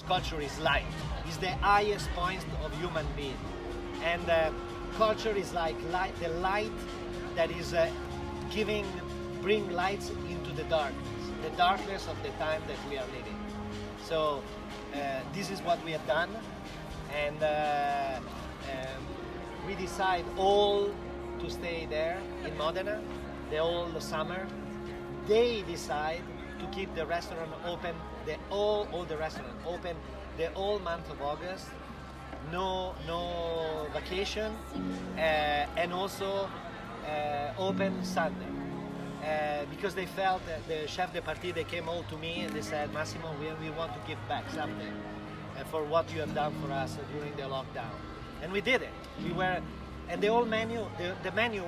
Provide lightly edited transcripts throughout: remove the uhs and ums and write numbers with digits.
Culture is light. It's the highest point of human being. And culture is like light, the light that is bring lights into the darkness of the time that we are living. So this is what we have done, and we decide all to stay there in Modena the whole summer. They decide to keep the restaurant open, all the restaurant open the whole month of August. No vacation, and also open Sunday. Because they felt that the chef de partie, they came all to me and they said, Massimo, we want to give back something for what you have done for us during the lockdown. And we did it. And the whole menu, the menu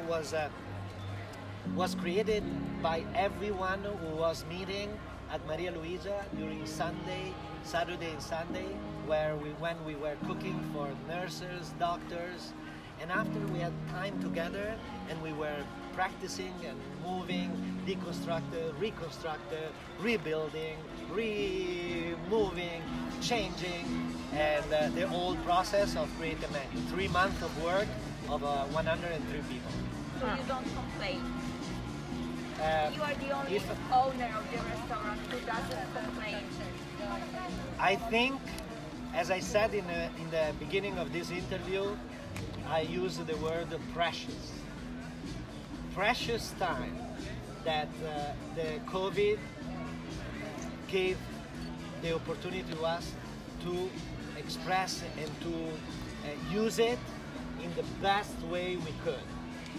was created by everyone who was meeting at Maria Luisa during Saturday and Sunday, when we were cooking for nurses, doctors, and after we had time together and we were practicing and moving, deconstructed, reconstructed, rebuilding, removing, changing, and the whole process of creating a menu. 3 months of work of 103 people. So you don't complain? You are the only owner of the restaurant who doesn't complain. I think, as I said in the beginning of this interview, I use the word precious. Precious time that the COVID gave the opportunity to us to express and to use it in the best way we could.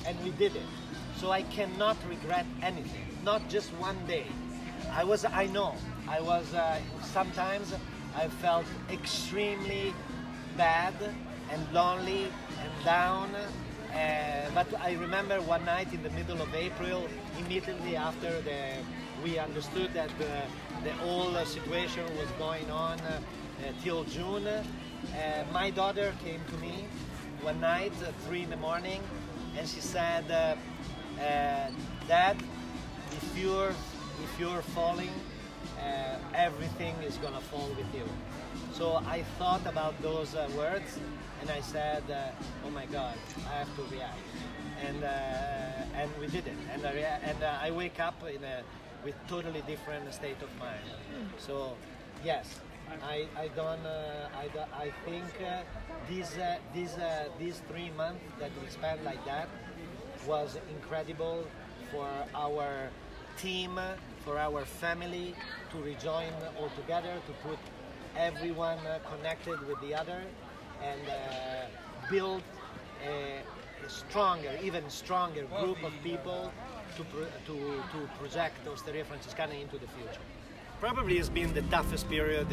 And we did it. So I cannot regret anything, not just one day. Sometimes I felt extremely bad and lonely and down. But I remember one night in the middle of April, immediately after we understood that the whole situation was going on till June, my daughter came to me one night at 3 in the morning, and she said, Dad, if you're falling, everything is gonna fall with you. So I thought about those words, and I said, oh my God, I have to react. And we did it. And I wake up with totally different state of mind. So yes, I think these 3 months that we spent like that was incredible for our team, for our family to rejoin all together, to put everyone connected with the other, and build a stronger, even stronger group of people to project Osteria Francescana into the future. Probably it's been the toughest period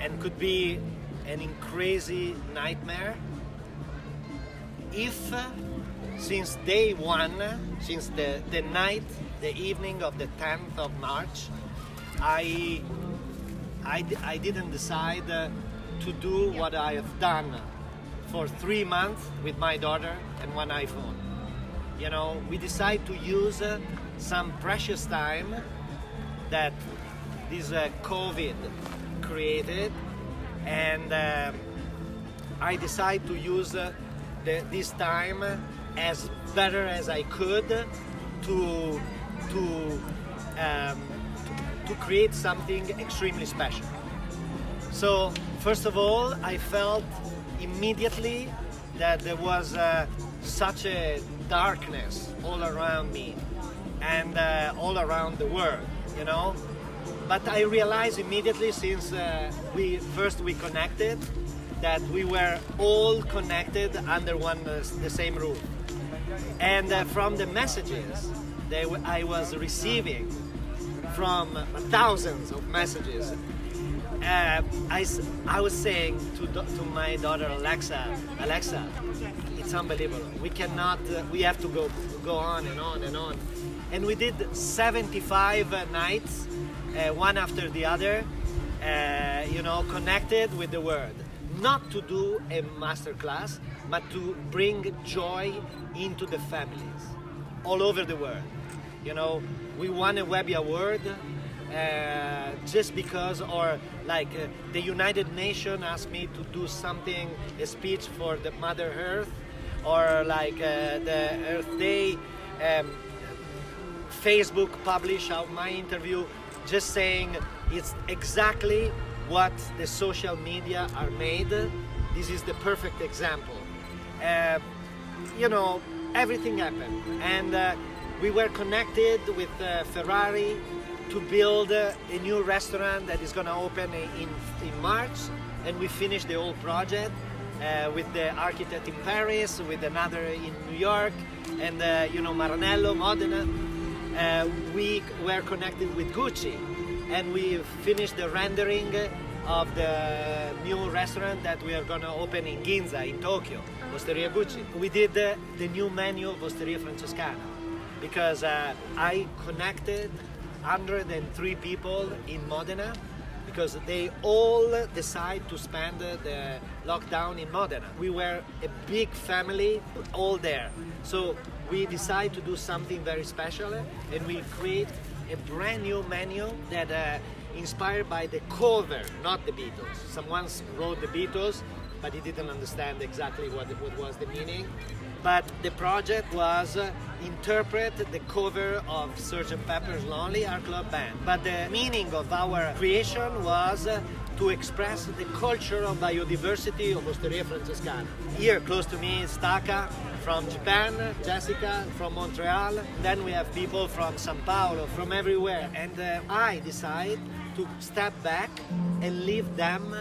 and could be an crazy nightmare if since day one, since the evening of the 10th of March, I didn't decide to do what I have done for 3 months with my daughter and one iPhone. You know, we decided to use some precious time that this COVID created, and I decided to use this time as better as I could to create something extremely special. So first of all, I felt immediately that there was such a darkness all around me and all around the world, you know. But I realized immediately, since we connected, that we were all connected under the same roof. And from the messages that I was receiving from thousands of messages, I was saying to my daughter Alexa, it's unbelievable. We cannot. We have to go on and on and on. And we did 75 nights, one after the other, connected with the Word. Not to do a master class, but to bring joy into the families all over the world. You know, we won a Webby Award just because, or like the United Nations asked me to do something, a speech for the Mother Earth, or like the Earth Day. Facebook published out my interview, just saying it's exactly what the social media are made. This is the perfect example. You know, everything happened, and we were connected with Ferrari to build a new restaurant that is going to open in March, and we finished the whole project with the architect in Paris, with another in New York, and you know, Maranello, Modena. We were connected with Gucci, and we finished the rendering of the new restaurant that we are going to open in Ginza, in Tokyo, Osteria Gucci. We did the new menu of Osteria Francescana because I connected 103 people in Modena because they all decide to spend the lockdown in Modena. We were a big family all there. So we decided to do something very special, and we create a brand new menu that inspired by the cover, not the Beatles. Someone wrote the Beatles, but he didn't understand exactly what was the meaning. But the project was interpret the cover of Sgt. Pepper's Lonely Hearts Club Band. But the meaning of our creation was to express the culture of biodiversity of Osteria Francescana. Here close to me is Taka from Japan, Jessica from Montreal. Then we have people from Sao Paulo, from everywhere. And I decide to step back and leave them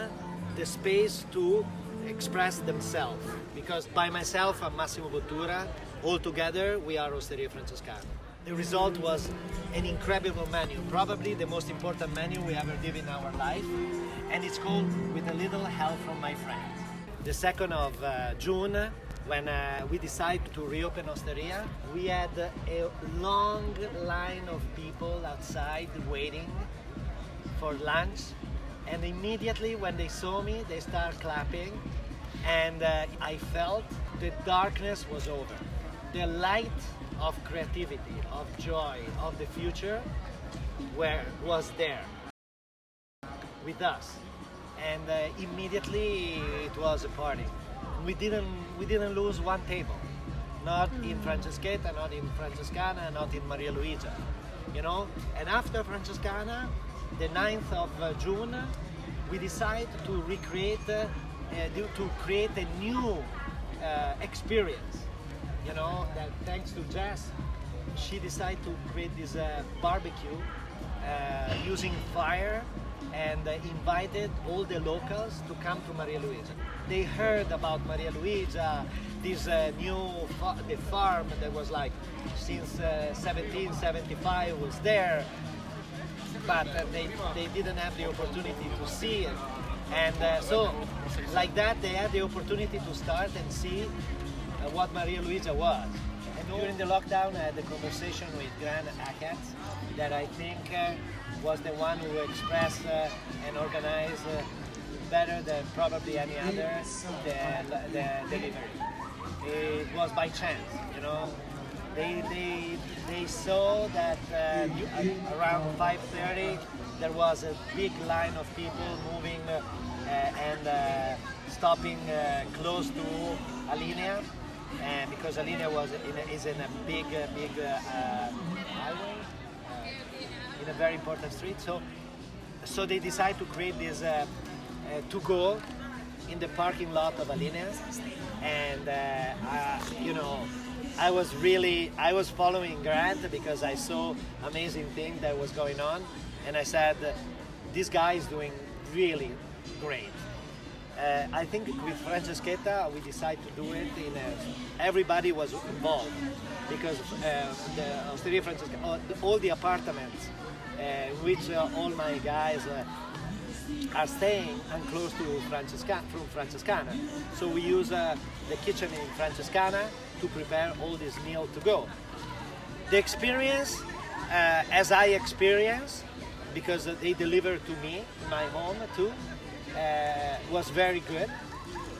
the space to express themselves. Because by myself, I'm Massimo Bottura. All together, we are Osteria Francescana. The result was an incredible menu, probably the most important menu we ever did in our life. And it's called With a Little Help from My Friends. The 2nd of June, when we decided to reopen Osteria, we had a long line of people outside waiting for lunch. And immediately when they saw me, they started clapping. And I felt the darkness was over. The light of creativity, of joy, of the future was there with us. And immediately it was a party. We didn't lose one table. Not in Francescana, not in Francescana, not in Maria Luigia. You know? And after Francescana, the 9th of June, we decided to recreate to create a new experience, you know, that thanks to Jess, she decided to create this barbecue using fire, and invited all the locals to come to Maria Luigia. They heard about Maria Luigia, this the farm that was like since 1775 was there, but they didn't have the opportunity to see it. And so, like that, they had the opportunity to start and see what Maria Luigia was. And during the lockdown, I had a conversation with Gran Hackett that I think was the one who expressed and organized better than probably any other the delivery. It was by chance, you know. They saw that around 5:30 there was a big line of people moving and stopping close to Alinea, because Alinea is in a big highway, in a very important street. So they decided to create this to go in the parking lot of Alinea, and you know, I was following Grant because I saw amazing thing that was going on, and I said, this guy is doing really great. I think with Francescana we decided to do it everybody was involved, because the Osteria Francescana, all the apartments which all my guys are staying and close to Francescana. So we use the kitchen in Francescana to prepare all this meal to go. The experience, as I experienced, because they delivered to me in my home too, was very good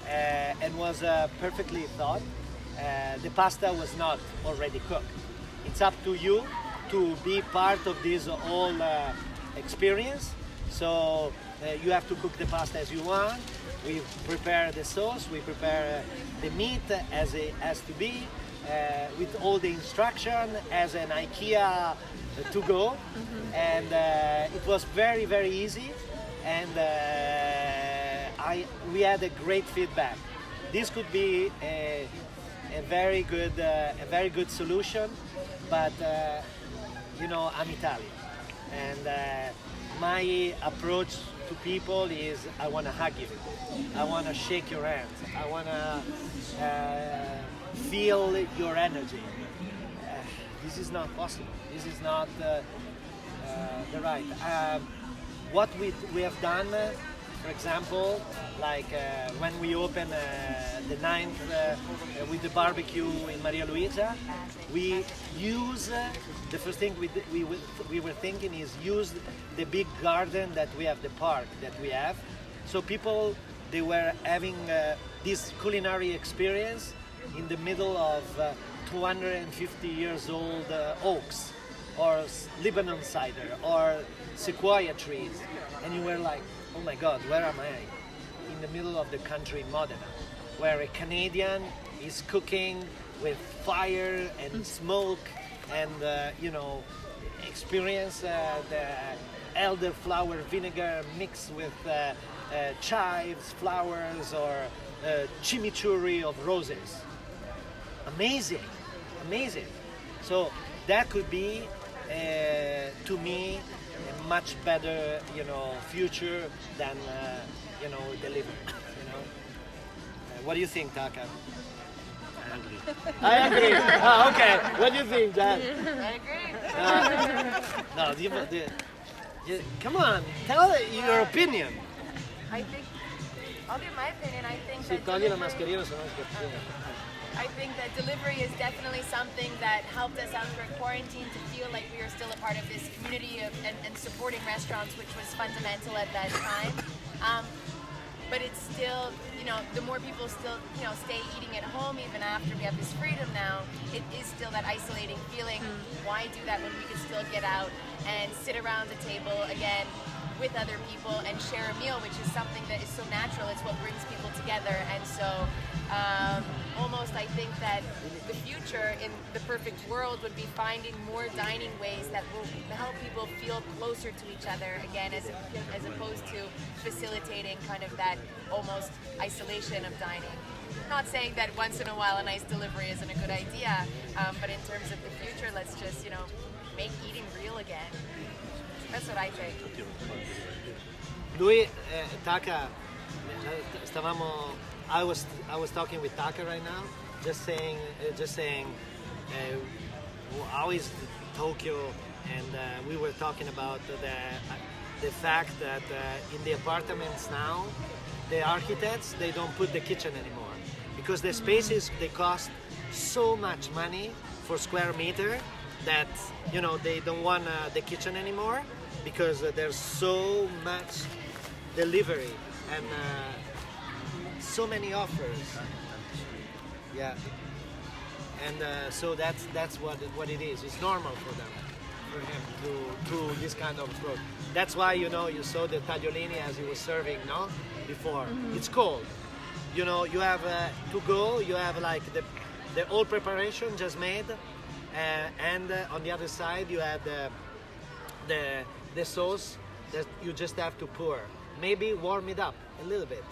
and was perfectly thought. The pasta was not already cooked. It's up to you to be part of this whole experience. So you have to cook the pasta as you want. We prepare the sauce, we prepare the meat as it has to be, with all the instruction as an IKEA to go. And it was very, very easy. And we had a great feedback. This could be a very good solution, but you know, I'm Italian, and my approach to people is I want to hug you, I want to shake your hand, I want to feel your energy. This is not possible. This is not the right. What we have done, for example, like when we open the 9th with the barbecue in Maria Luisa, we use the first thing we were thinking is use the big garden that we have, the park that we have. So people, they were having this culinary experience in the middle of 250 years old oaks, or Lebanon cider, or sequoia trees, and you were like, oh my God, where am I? In the middle of the country, Modena, where a Canadian is cooking with fire and smoke, and you know, experience the elderflower vinegar mixed with chives, flowers, or chimichurri of roses. Amazing, amazing. So that could be, to me, a much better, you know, future than, you know, delivery. You know. What do you think, Taka? I agree. I agree. Okay. What do you think, Jack? I agree. No, come on, tell your opinion. I think, I'll give my opinion. I think Si that togli la delivery- mascherina, se no scherzi. I think that delivery is definitely something that helped us out during quarantine to feel like we were still a part of this community and supporting restaurants, which was fundamental at that time. But it's still, you know, the more people still, you know, stay eating at home even after we have this freedom now, it is still that isolating feeling. Why do that when we can still get out and sit around the table again with other people and share a meal, which is something that is so natural. It's what brings people together. And so almost I think that the future in the perfect world would be finding more dining ways that will help people feel closer to each other again, as opposed to facilitating kind of that almost isolation of dining. Not saying that once in a while a nice delivery isn't a good idea, but in terms of the future, let's just, you know, make eating real again. That's what I think. Lui, Taka, I was talking with Taka right now, just saying, how is Tokyo, and we were talking about the fact that in the apartments now, the architects, they don't put the kitchen anymore, because the spaces, they cost so much money for square meter that, you know, they don't want the kitchen anymore, because there's so much delivery and so many offers. Yeah, and so that's what it is. It's normal for them, for him to this kind of approach. That's why, you know, you saw the tagliolini as he was serving, no, before. It's cold. You know, you have to go. You have like the whole preparation just made, and on the other side you have the sauce that you just have to pour. Maybe warm it up a little bit,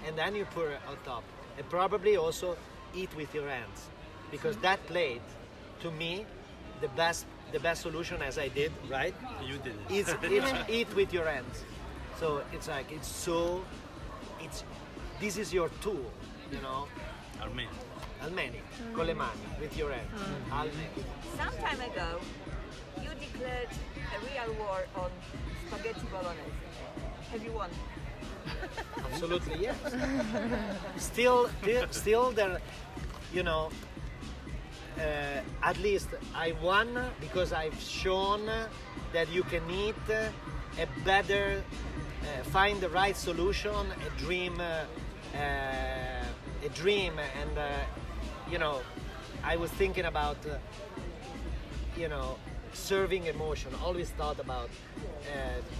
and then you pour it on top. And probably also eat with your hands, because that plate, to me, the best solution, as I did, right? You did it. It's eat with your hands. So it's like this is your tool, you know. Almeni, con le mani, with your hands. Almeni. Some time ago, you declared a real war on spaghetti bolognese. Have you won? Absolutely, yes. Still there, you know. At least I won because I've shown that you can eat a better, find the right solution, a dream, and you know, I was thinking about, you know, serving emotion. Always thought about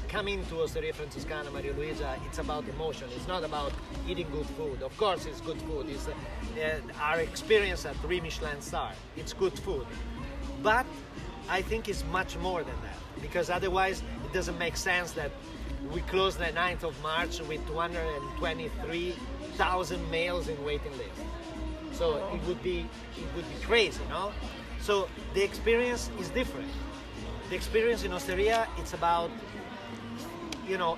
coming to Osteria Francescana Maria Luisa. It's about emotion. It's not about eating good food. Of course, it's good food. It's our experience at 3 Michelin star. It's good food, but I think it's much more than that, because otherwise it doesn't make sense that we close the 9th of March with 223,000 males in waiting list. So it would be crazy, no? So the experience is different. The experience in Osteria, it's about,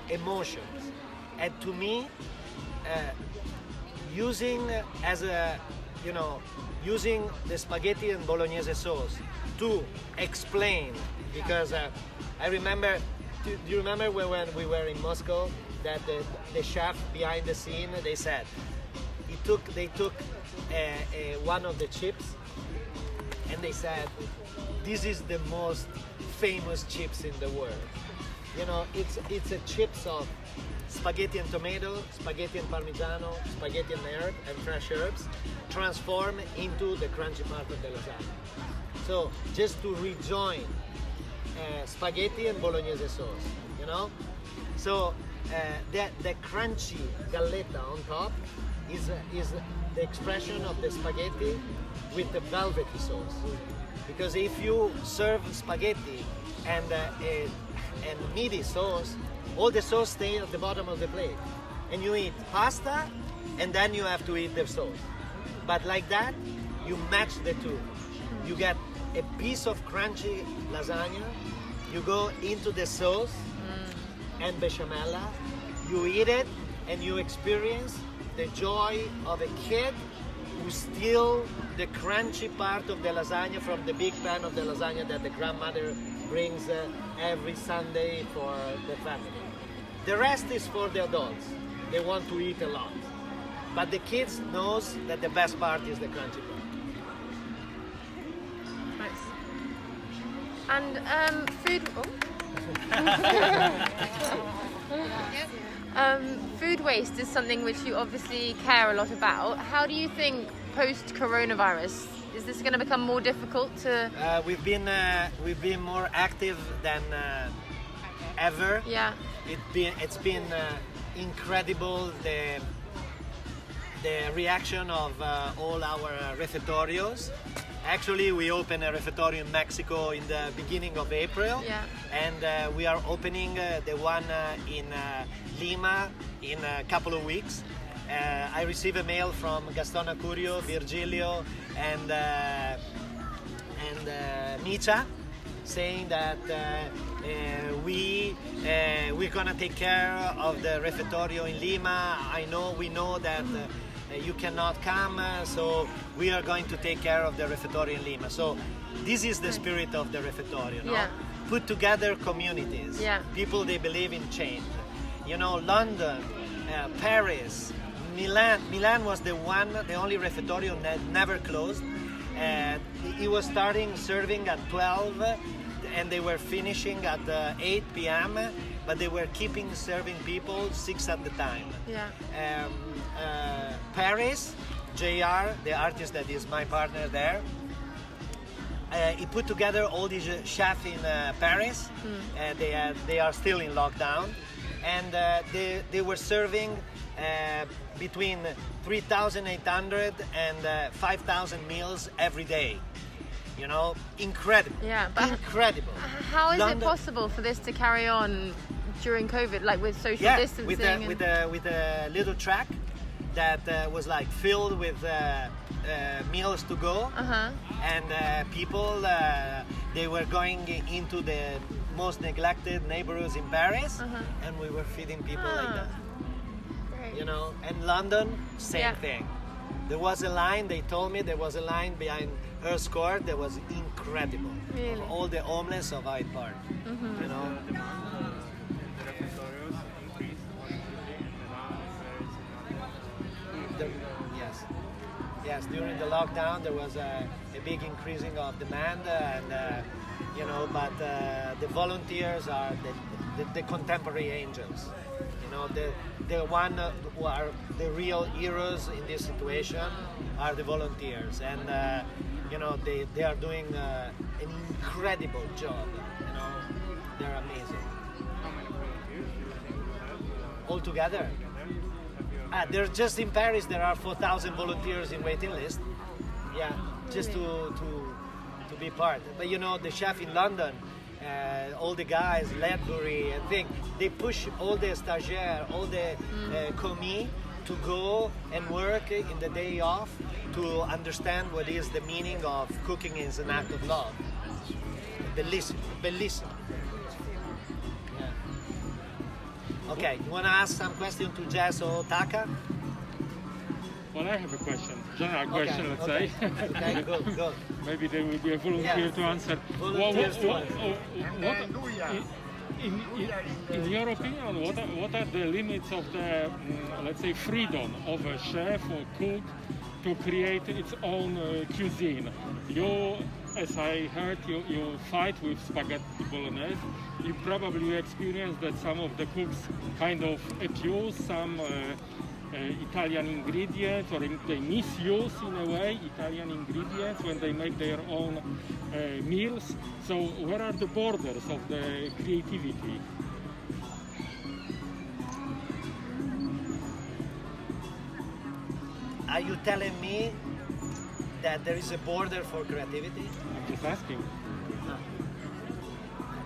emotions. And to me, using the spaghetti and bolognese sauce to explain, because I remember, do you remember when we were in Moscow that the chef behind the scene, they said, they took one of the chips and they said, this is the most famous chips in the world. It's a chips of spaghetti and tomato, spaghetti and parmigiano, spaghetti and herb and fresh herbs, transformed into the crunchy part of the lasagna. So just to rejoin spaghetti and bolognese sauce, So the crunchy galletta on top is the expression of the spaghetti with the velvety sauce. Because if you serve spaghetti and meaty sauce, all the sauce stays at the bottom of the plate. And you eat pasta, and then you have to eat the sauce. But like that, you match the two. You get a piece of crunchy lasagna, you go into the sauce and bechamel, you eat it, and you experience the joy of a kid who steals the crunchy part of the lasagna from the big pan of the lasagna that the grandmother brings every Sunday for the family. The rest is for the adults. They want to eat a lot. But the kids knows that the best part is the crunchy part. Nice. And food. Food waste is something which you obviously care a lot about. How do you think post-coronavirus is this going to become more difficult to? We've been more active than ever. Yeah. It's been incredible the reaction of all our refectorios. Actually, we opened a refectorio in Mexico in the beginning of April, and we are opening the one in Lima in a couple of weeks. I received a mail from Gaston Acurio, Virgilio, and Micha, saying that we're gonna take care of the refectorio in Lima. We know that you cannot come, so we are going to take care of the refectorio in Lima. So this is the spirit of the refectorio, no? Yeah. Put together communities, people they believe in change. London, Paris, Milan. Milan was the only refectorio that never closed. It was starting serving at 12 and they were finishing at 8 p.m. but they were keeping serving people 6 at the time. Paris, JR, the artist that is my partner there, he put together all these chefs in Paris. They are still in lockdown, and they were serving between 3,800 and 5,000 meals every day. Incredible. Yeah, but incredible. How is it possible for this to carry on during COVID, like with social distancing? with a little track that was like filled with meals to go, and people they were going into the most neglected neighborhoods in Paris, and we were feeding people like that. Great. And London, same thing. There was a line, they told me there was a line behind Earl's Court that was incredible. Really? Of all the homeless of Hyde Park. Yes, during the lockdown there was a big increasing of demand, and but the volunteers are the contemporary angels. You know, the one who are the real heroes in this situation are the volunteers, and you know, they are doing an incredible job. You know, they're amazing. How many volunteers do you think you have? All together. They're just in Paris. There are 4,000 volunteers in waiting list. Yeah, just to be part. But you know, the chef in London, all the guys, Ledbury and thing, they push all the stagiaires, all the commis to go and work in the day off to understand what is the meaning of cooking is an act of love. Bellissimo, bellissimo. Yeah. Okay, you want to ask some question to Jess or Taka? Well, I have a question, general question, let's okay. say. Okay, go. Maybe there will be a volunteer to answer. Volunteers to in your opinion, what are the limits of the, let's say, freedom of a chef or cook to create its own cuisine? You, as I heard, you fight with spaghetti bolognese. You probably experienced that some of the cooks kind of abuse some Italian ingredients, or they misuse in a way Italian ingredients when they make their own meals. So where are the borders of the creativity? Are you telling me that there is a border for creativity? I'm just asking.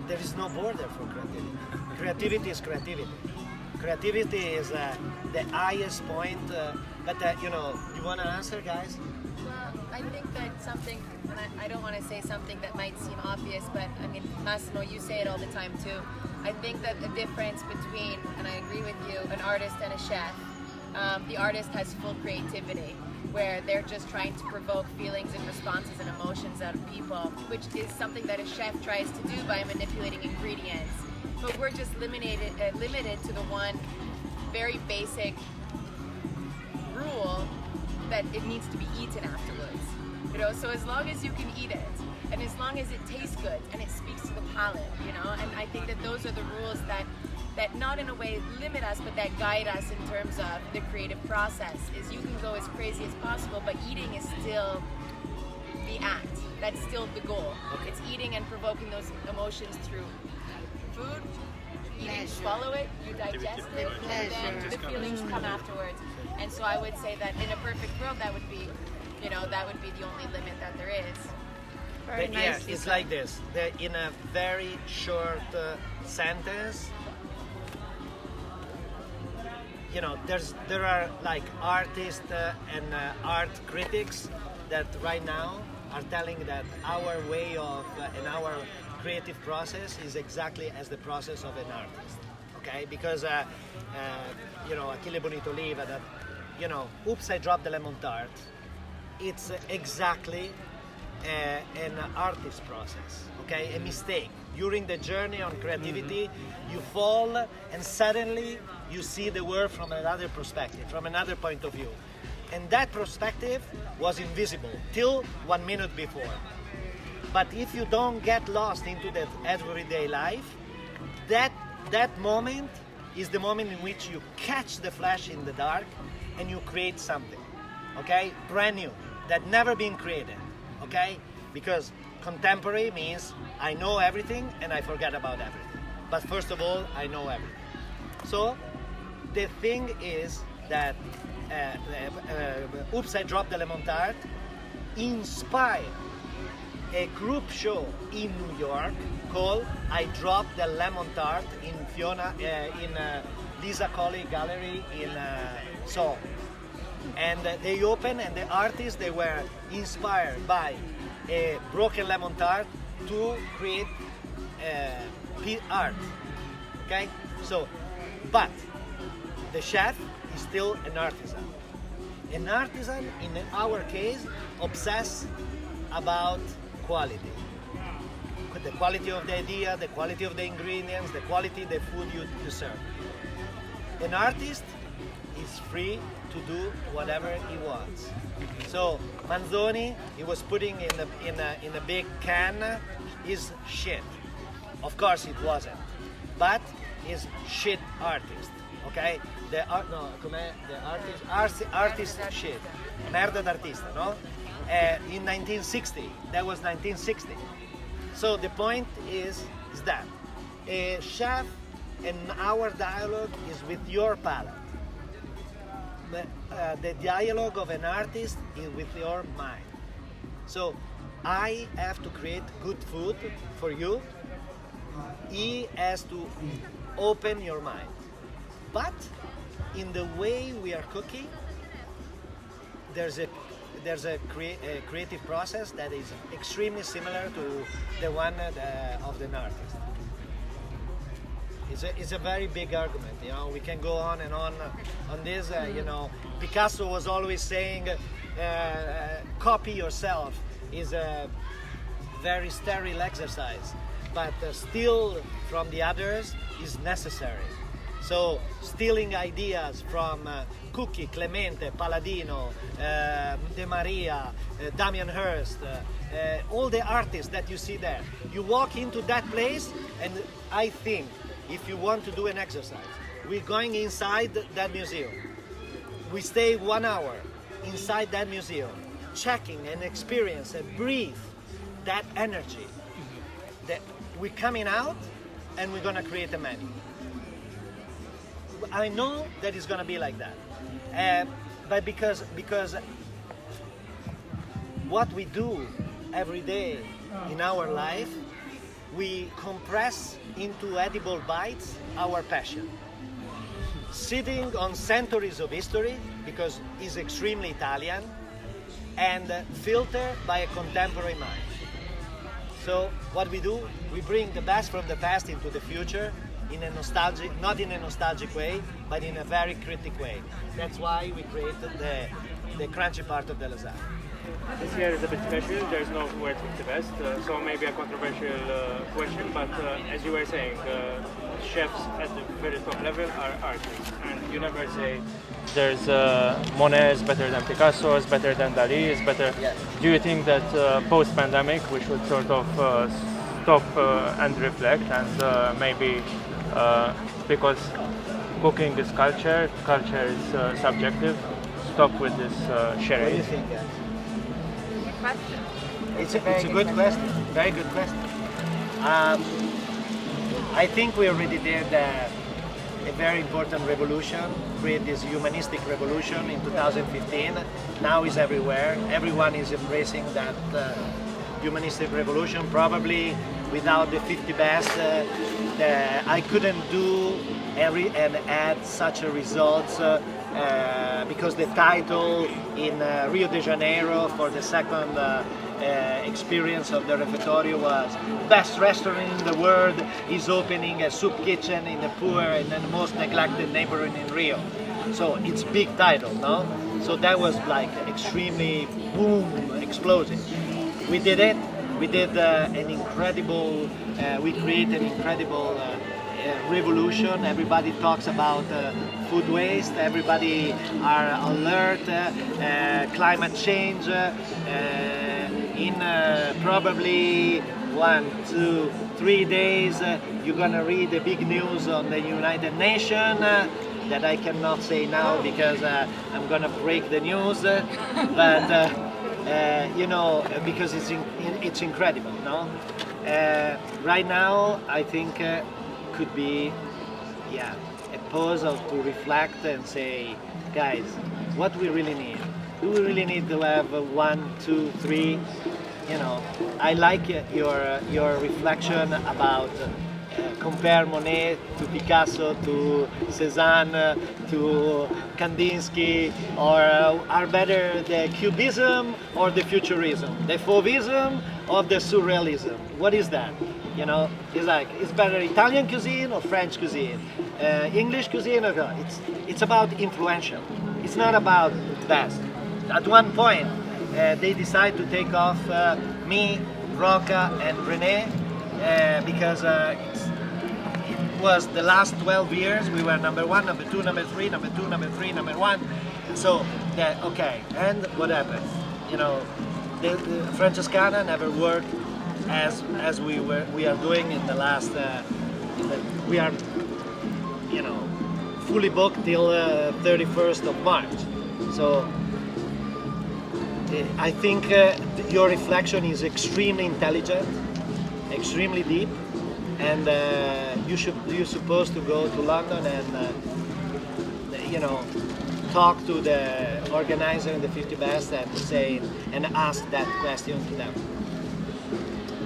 There is no border for creativity. Creativity is creativity. Creativity is the highest point. But you know, you want to answer, guys? Well, I think that something, and I don't want to say something that might seem obvious, but I mean, Massimo, you say it all the time too. I think that the difference between, and I agree with you, an artist and a chef, the artist has full creativity, where they're just trying to provoke feelings and responses and emotions out of people, which is something that a chef tries to do by manipulating ingredients. But we're just limited to the one very basic rule that it needs to be eaten afterwards. You know, so as long as you can eat it, and as long as it tastes good and it speaks to the palate, you know, and I think that those are the rules that not in a way limit us, but that guide us in terms of the creative process. Is you can go as crazy as possible, but eating is still the act. That's still the goal. It's eating and provoking those emotions through food. You swallow it, you digest it, and then the feelings come afterwards. And so I would say that in a perfect world, that would be, you know, that would be the only limit that there is. Very Yeah, nice. it's like this. In a very short sentence, you know, there are like artists and art critics that right now are telling that our way of and our creative process is exactly as the process of an artist. Okay, because you know, Achille Bonito Oliva, that, you know, oops, I dropped the lemon tart. It's exactly an artist process. Okay, a mistake. During the journey on creativity, you fall and suddenly you see the world from another perspective, from another point of view. And that perspective was invisible till 1 minute before. But if you don't get lost into that everyday life, that moment is the moment in which you catch the flash in the dark and you create something, okay? Brand new, that never been created, okay? Because contemporary means I know everything and I forget about everything. But first of all, I know everything. So the thing is that Oops, I Dropped the Lemon Tart inspired a group show in New York called I Dropped the Lemon Tart in Lisa Colley Gallery in Seoul. And they opened, and the artists, they were inspired by a broken lemon tart to create art. Okay? So, but the chef is still an artisan. An artisan, in our case, obsessed about quality. The quality of the idea, the quality of the ingredients, the quality of the food you serve. An artist is free to do whatever he wants. So Manzoni, he was putting in a big can his shit. Of course it wasn't, but is shit artist, okay? The art, no, com'è? The artist shit, merda d'artista, no? In 1960, that was 1960. So the point is that a chef and our dialogue is with your palate. The dialogue of an artist is with your mind. So I have to create good food for you. He has to open your mind. But in the way we are cooking, there's a creative process that is extremely similar to the one of an artist. It's a very big argument. You know, we can go on and on this. You know, Picasso was always saying, "Copy yourself" is a very sterile exercise, but steal from the others is necessary. So stealing ideas from Cucchi, Clemente, Palladino, De Maria, Damien Hirst, all the artists that you see there. You walk into that place, and I think if you want to do an exercise, we're going inside that museum. We stay 1 hour inside that museum, checking and experience and breathe that energy. That we're coming out and we're gonna create a menu. I know that it's gonna be like that, but because what we do every day in our life, we compress into edible bites our passion. Sitting on centuries of history, because it's extremely Italian, and filtered by a contemporary mind. So what we do, we bring the best from the past into the future in a nostalgic, not in a nostalgic way, but in a very critic way. That's why we created the crunchy part of the lasagna. This year is a bit special, there's no word with the best, so maybe a controversial question, but as you were saying, chefs at the very top level are artists, and you never say there's Monet is better than Picasso, is better than Dali, is better. Yes. Do you think that post-pandemic we should sort of stop and reflect and maybe because cooking is culture is subjective, stop with this What do sharing? you think? Question. It's a good question, very good question. I think we already did a very important revolution, create this humanistic revolution in 2015. Now it's everywhere. Everyone is embracing that humanistic revolution. Probably without the 50 best, I couldn't do and add such a results because the title in Rio de Janeiro for the second experience of the refectorio was best restaurant in the world is opening a soup kitchen in the poor and the most neglected neighborhood in Rio. So it's big title, no? So that was like extremely boom, explosive. We did it. We did an incredible. We created an incredible revolution. Everybody talks about food waste. Everybody are alert. Climate change. In probably 1, 2, 3 days, you're gonna read the big news on the United Nations that I cannot say now because I'm gonna break the news. But you know, because it's incredible, no? Right now, I think could be, yeah, a pause to reflect and say, guys, what we really need. Do we really need to have 1, 2, 3? You know, I like your reflection about compare Monet to Picasso to Cézanne to Kandinsky, or are better the Cubism or the Futurism, the Fauvism or the Surrealism? What is that? You know, it's like, it's better Italian cuisine or French cuisine, English cuisine, or it's about influential. It's not about best. At one point, they decided to take off me, Roca, and René because it was the last 12 years we were number 1, number 2, number 3, number 2, number 3, number 1. So that okay, and what happened? You know, the Francescana never worked as we are doing in the last. We are fully booked till 31st of March. So I think your reflection is extremely intelligent, extremely deep, and you're supposed to go to London and talk to the organizer in the 50 Best and ask that question to them.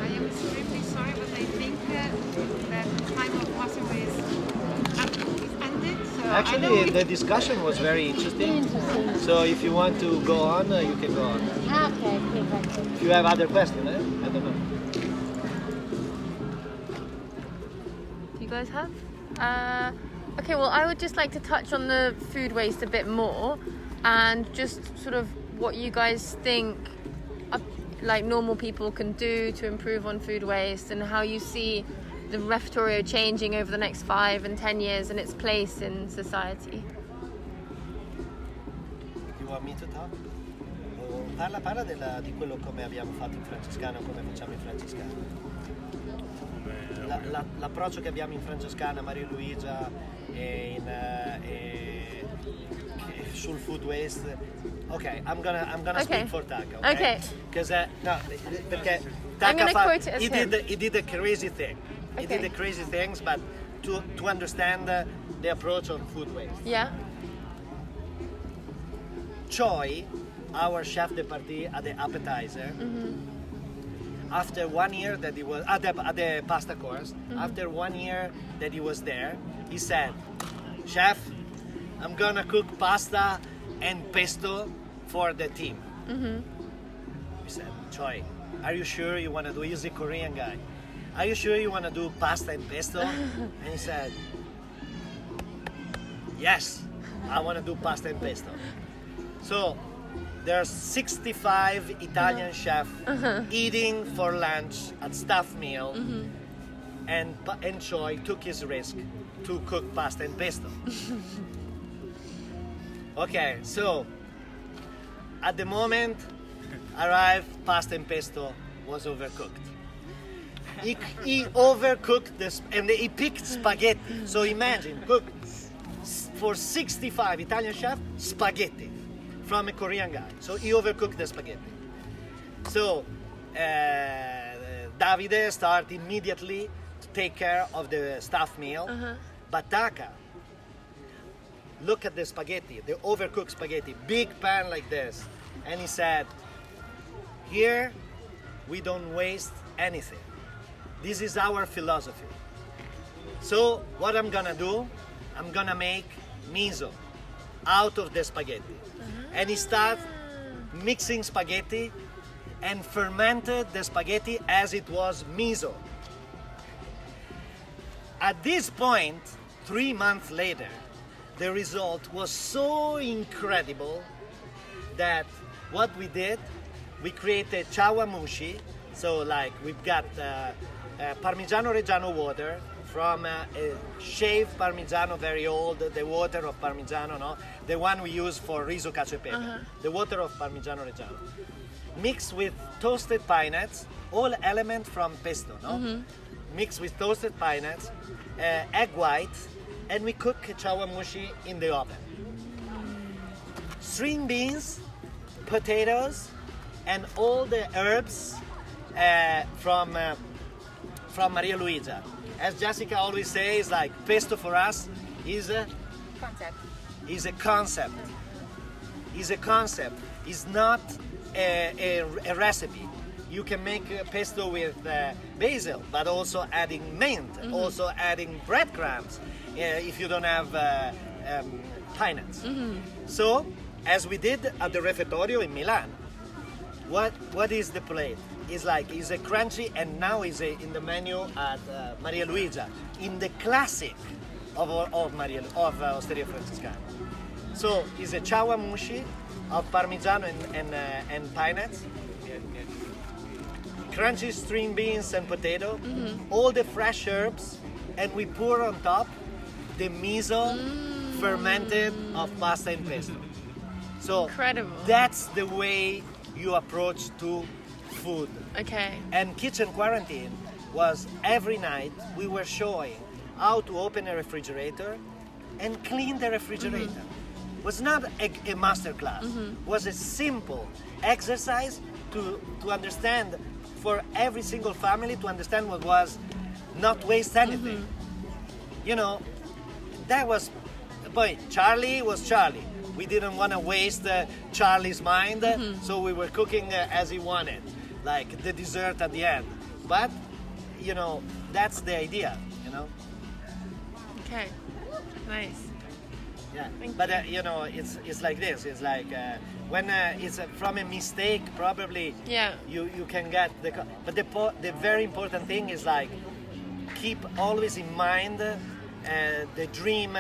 I am extremely sorry, but I think that the time of Massimo is ended. So Actually, the discussion was very interesting. So if you want to go on, you can go on. Okay, perfect. If you have other questions, I don't know. Do you guys have? Okay, well, I would just like to touch on the food waste a bit more, and just sort of what you guys think like normal people can do to improve on food waste, and how you see the refectorio changing over the next 5 and 10 years and its place in society. You want me to talk? Parla di quello come abbiamo fatto in Francescana, come facciamo in Francescana. L'approccio che abbiamo in Francescana, Maria Luigia, sul food waste. Okay, I'm gonna speak for Taka. Okay. Because perché Taka he did a crazy thing. He did the crazy things, but to understand the approach on food waste. Yeah. Choi, our chef de partie at the appetizer. After 1 year that he was at the pasta course, after 1 year that he was there, he said, "Chef, I'm gonna cook pasta and pesto for the team." We said, "Choi, are you sure you want to do?" He's a Korean guy. "Are you sure you want to do pasta and pesto?" And he said, "Yes, I want to do pasta and pesto." So there's 65 Italian chefs eating for lunch at staff meal, and Choi took his risk to cook pasta and pesto. Okay, so at the moment arrived, pasta and pesto was overcooked. He overcooked this, and he picked spaghetti. So imagine, cook for 65 Italian chefs spaghetti from a Korean guy. So he overcooked the spaghetti. So Davide started immediately to take care of the staff meal. But Taka, look at the spaghetti, the overcooked spaghetti, big pan like this. And he said, "Here we don't waste anything. This is our philosophy. So what I'm gonna do, I'm gonna make miso out of the spaghetti." And he started mixing spaghetti and fermented the spaghetti as it was miso. At this point, 3 months later, the result was so incredible that what we did, we created chawamushi. So like we've got Parmigiano Reggiano water from a shaved Parmigiano, very old, the water of Parmigiano, no? The one we use for riso cacio e pepe, the water of Parmigiano Reggiano. Mixed with toasted pine nuts, all element from pesto, no? Mixed with toasted pine nuts, egg white, and we cook chawamushi in the oven. String beans, potatoes, and all the herbs from Maria Luigia. As Jessica always says, like pesto for us is a Concept. Is a concept. Is a concept. It's not a recipe. You can make pesto with basil, but also adding mint, also adding breadcrumbs if you don't have pine nuts. So, as we did at the refectorio in Milan, what is the plate? It's a crunchy, and now is in the menu at Maria Luigia, in the classic of Osteria Francescana. So it's a chawamushi of Parmigiano and pine nuts, crunchy string beans and potato, all the fresh herbs, and we pour on top the miso fermented of pasta and pesto. So Incredible. That's the way you approach to food. Okay. And kitchen quarantine was every night we were showing how to open a refrigerator and clean the refrigerator. Was not a master class. Was a simple exercise to understand, for every single family to understand what was not waste anything. You know, that was, boy, Charlie was Charlie. We didn't want to waste Charlie's mind, so we were cooking as he wanted, like the dessert at the end. But, you know, that's the idea, you know? Okay, nice. Yeah, but you know, it's like this. It's like when it's from a mistake, probably you can get the. But the very important thing is like keep always in mind the dream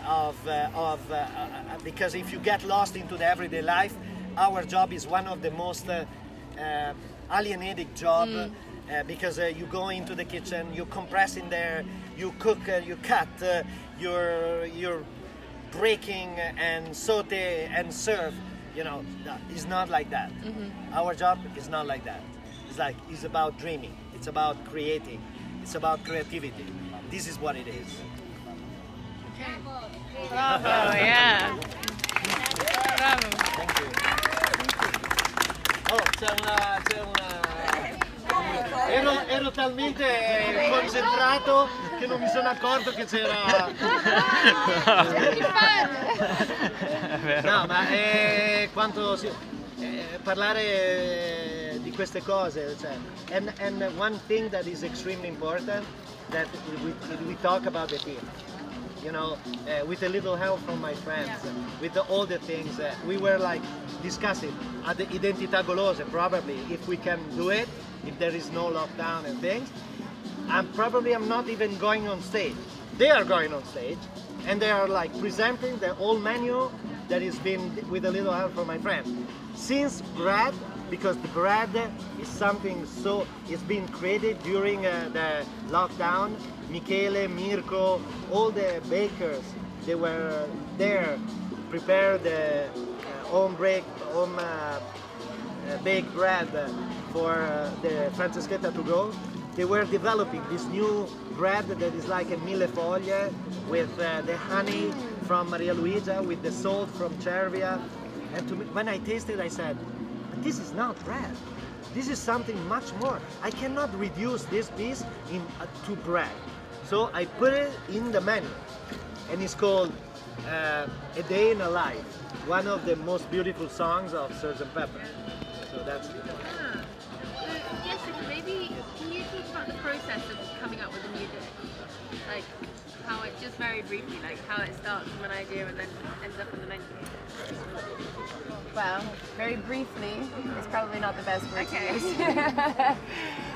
of because if you get lost into the everyday life, our job is one of the most alienating job. Because you go into the kitchen, you compress in there, you cook, you cut, you're breaking and saute and serve. You know, it's not like that. Our job is not like that. It's about dreaming. It's about creating. It's about creativity. This is what it is. Okay. Bravo, yeah. Bravo. Thank you. Oh, c'è una... Ero talmente concentrato che non mi sono accorto che c'era. No, ma quanto parlare di queste cose, cioè, and one thing that is extremely important that we talk about the team. You know, with a little help from my friends, with all the things, we were like discussing at the Identità Golose, probably if we can do it, if there is no lockdown and things. I'm not even going on stage. They are going on stage, and they are like presenting the whole menu that has been with a little help from my friends. Since bread, because the bread is something so, it's been created during the lockdown. Michele, Mirko, all the bakers, they were there, prepared the home baked bread for the Francescana to go. They were developing this new bread that is like a millefoglie with the honey from Maria Luigia, with the salt from Cervia. And when I tasted, I said, but this is not bread. This is something much more. I cannot reduce this piece to bread. So I put it in the menu, and it's called A Day in a Life, one of the most beautiful songs of Sgt. Pepper. So that's it. Jessica, maybe can you talk about the process of coming up with a new dish? Like how it, just very briefly, like how it starts from an idea and then ends up on the menu. Well, very briefly, it's probably not the best word to use.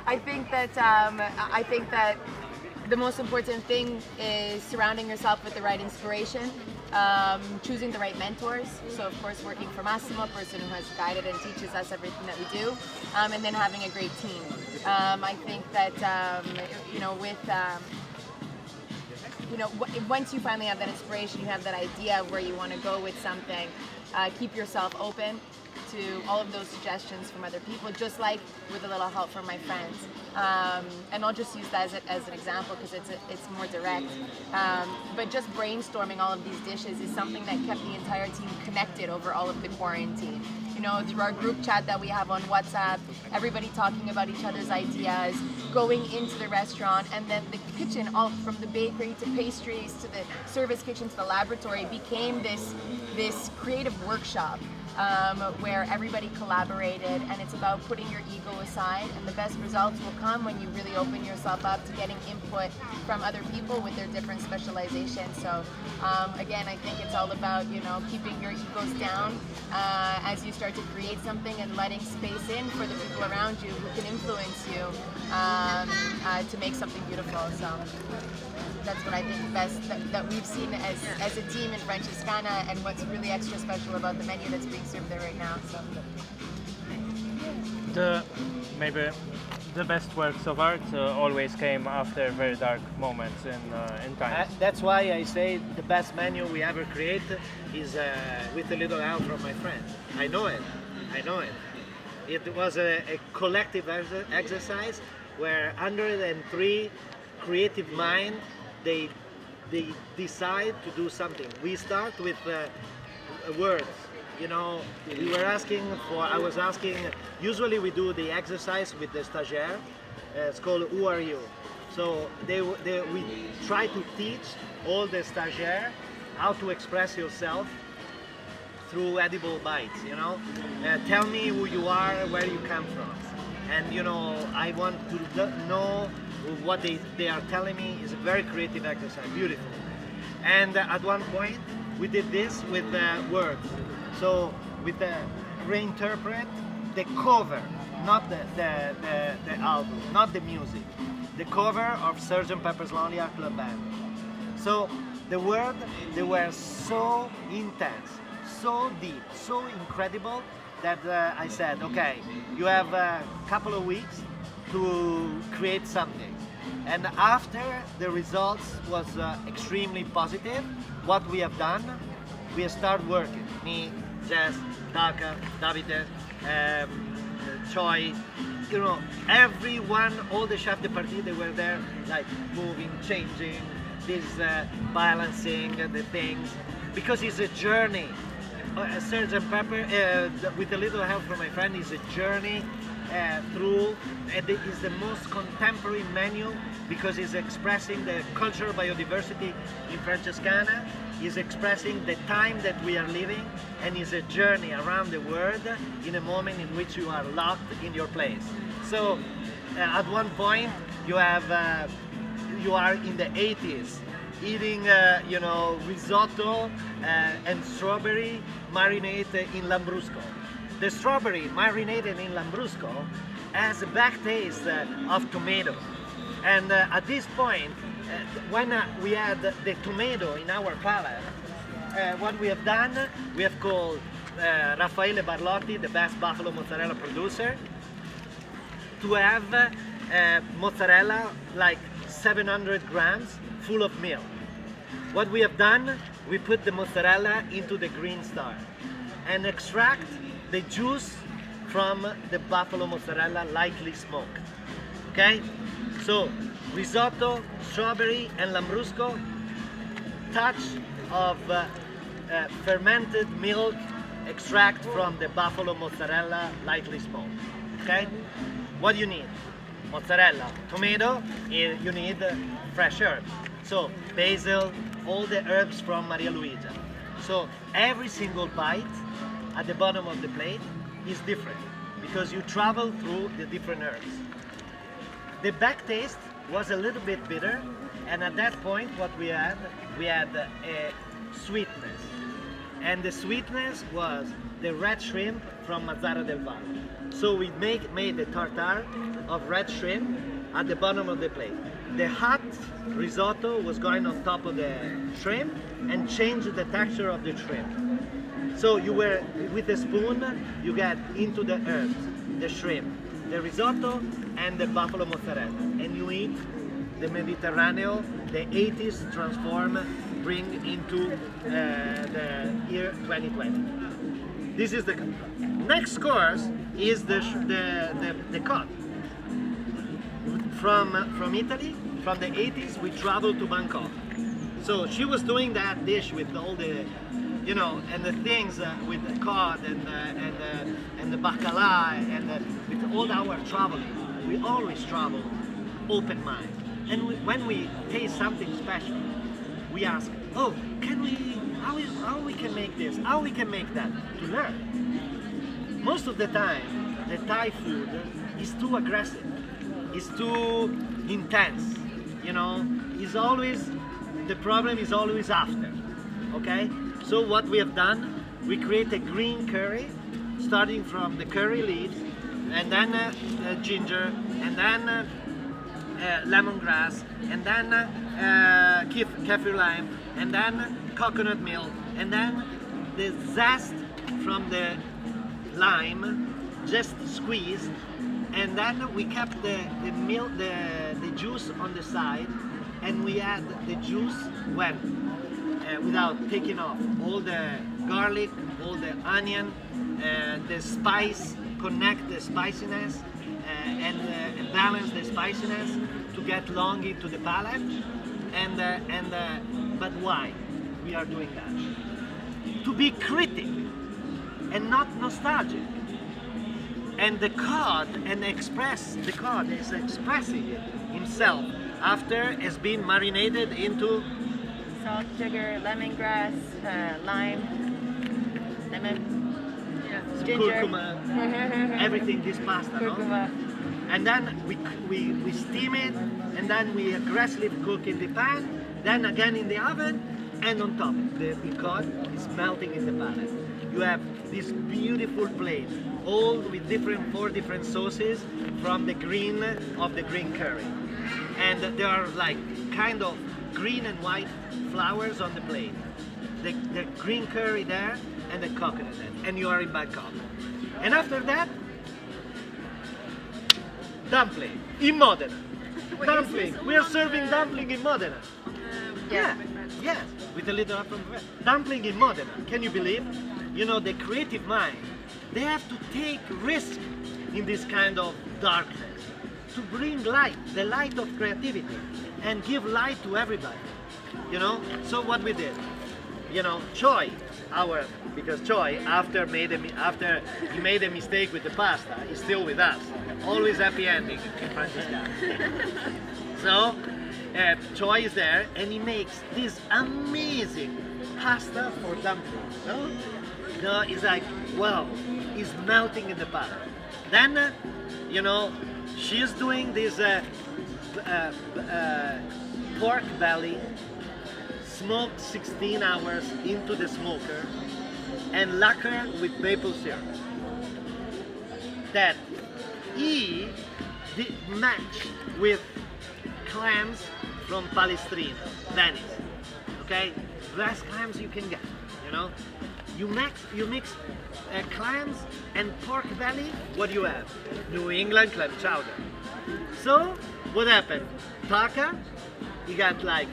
I think that the most important thing is surrounding yourself with the right inspiration, choosing the right mentors. So of course working for Massimo, a person who has guided and teaches us everything that we do, and then having a great team. I think that, once you finally have that inspiration, you have that idea of where you want to go with something, keep yourself open to all of those suggestions from other people, just like with a little help from my friends. And I'll just use that as an example because it's more direct. But just brainstorming all of these dishes is something that kept the entire team connected over all of the quarantine. You know, through our group chat that we have on WhatsApp, everybody talking about each other's ideas, going into the restaurant, and then the kitchen, all from the bakery to pastries to the service kitchen to the laboratory, became this creative workshop. Where everybody collaborated, and it's about putting your ego aside, and the best results will come when you really open yourself up to getting input from other people with their different specializations. So again, I think it's all about, keeping your egos down as you start to create something and letting space in for the people around you who can influence you to make something beautiful. So that's what I think best that we've seen as a team in Francescana, and what's really extra special about the menu that's being served there right now. So Maybe the best works of art always came after very dark moments in time. That's why I say the best menu we ever create is with a little help from my friends. I know it. It was a collective exercise where 103 creative minds, they they decide to do something. We start with words. You know, we were asking for, I was asking, usually we do the exercise with the stagiaire. It's called Who Are You? So we try to teach all the stagiaire how to express yourself through edible bites, you know. Tell me who you are, where you come from. And you know, I want to know what they are telling me. Is a very creative exercise, beautiful. And at one point, we did this with words. So with the reinterpret the cover, not the album, not the music. The cover of Sgt. Pepper's Lonely Hearts Club Band. So the words, they were so intense, so deep, so incredible that I said, okay, you have a couple of weeks to create something. And after the results was extremely positive, what we have done, we have started working. Me, Jess, Daka, Davide, Choi, you know, everyone, all the chefs de partie, they were there, like moving, changing, this balancing the things, because it's a journey. Sgt. Pepper, with a little help from my friend, is a journey through, and it is the most contemporary menu because it's expressing the cultural biodiversity in Francescana, is expressing the time that we are living, and is a journey around the world in a moment in which you are locked in your place. So at one point you have you are in the 80s eating you know, risotto and strawberry marinated in Lambrusco. The strawberry marinated in Lambrusco has a back taste of tomato. And at this point, when we had the tomato in our palate, what we have done, we have called Raffaele Barlotti, the best buffalo mozzarella producer, to have mozzarella like 700 grams full of milk. What we have done, we put the mozzarella into the green star and extract the juice from the buffalo mozzarella lightly smoked. Okay? So risotto, strawberry and Lambrusco, touch of fermented milk extract from the buffalo mozzarella lightly smoked. Okay? What do you need? Mozzarella, tomato, you need fresh herbs. So basil, all the herbs from Maria Luigia. So every single bite at the bottom of the plate is different because you travel through the different herbs. The back taste was a little bit bitter, and at that point what we had a sweetness. And the sweetness was the red shrimp from Mazzara del Valle. So we made the tartare of red shrimp at the bottom of the plate. The hot risotto was going on top of the shrimp and changed the texture of the shrimp. So you were, with a spoon, you get into the herbs, the shrimp, the risotto and the buffalo mozzarella. And you eat the Mediterranean, the 80s transform, bring into the year 2020. This is the next course is the cod. From Italy, from the 80s, we traveled to Bangkok. So she was doing that dish with all the, you know, and the things with the cod and the bacala and with all our traveling. We always travel open mind. And when we taste something special, we ask, oh, can we, how we can make this, how we can make that, to learn. Most of the time, the Thai food is too aggressive, is too intense, you know, is always, the problem is always after, okay? So what we have done, we create a green curry, starting from the curry leaves, and then ginger, and then lemongrass, and then kaffir lime, and then coconut milk, and then the zest from the lime just squeezed, and then we kept the milk, the juice on the side, and we add the juice when without taking off all the garlic, all the onion, the spice, connect the spiciness and balance the spiciness to get long into the palate. But why we are doing that? To be critic and not nostalgic. And the cod is expressing it himself after it's been marinated into Salt, sugar, lemongrass, lime, lemon, ginger, curcuma, everything, this pasta, curcuma. no? And then we steam it, and then we aggressively cook in the pan, then again in the oven, and on top the cod is melting in the palate. You have this beautiful plate, all with four different sauces from the green curry. And there are like kind of green and white flowers on the plate. The green curry there and the coconut there. And you are in Bangkok. And after that, dumpling in Modena. Dumpling. We are serving dumpling in Modena. Yeah. Yes. With a little up from the west. Dumpling in Modena. Can you believe? You know, the creative mind, they have to take risk in this kind of darkness to bring light, the light of creativity, and give light to everybody. You know. So what we did, you know, Choi, because Choi, after he made a mistake with the pasta, is still with us. Always happy ending in Francescana. So Choi is there, and he makes this amazing pasta for dumplings. No, it's like, wow, it's melting in the palate. Then, you know, she's doing this pork belly, smoked 16 hours into the smoker, and lacquer with maple syrup. That he did match with clams from Palestrina, Venice. Okay, best clams you can get. You know, you mix clams and pork belly. What do you have? New England clam chowder. So what happened? Taka, he got like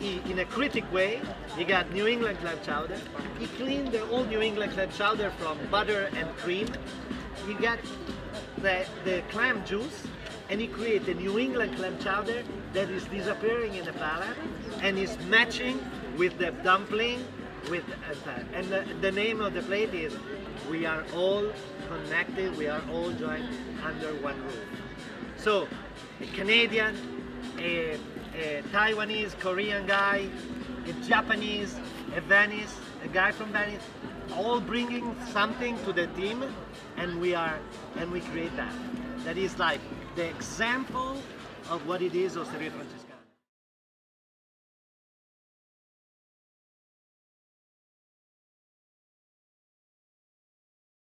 in a critic way. He got New England clam chowder. He cleaned the old New England clam chowder from butter and cream. He got the clam juice, and he created New England clam chowder that is disappearing in the palate and is matching with the dumpling. And the name of the plate is "We are all connected. We are all joined under one roof." So, a Canadian, a Taiwanese, Korean guy, a Japanese, a guy from Venice, all bringing something to the team, and we create that. That is like the example of what it is Osteria Francescana.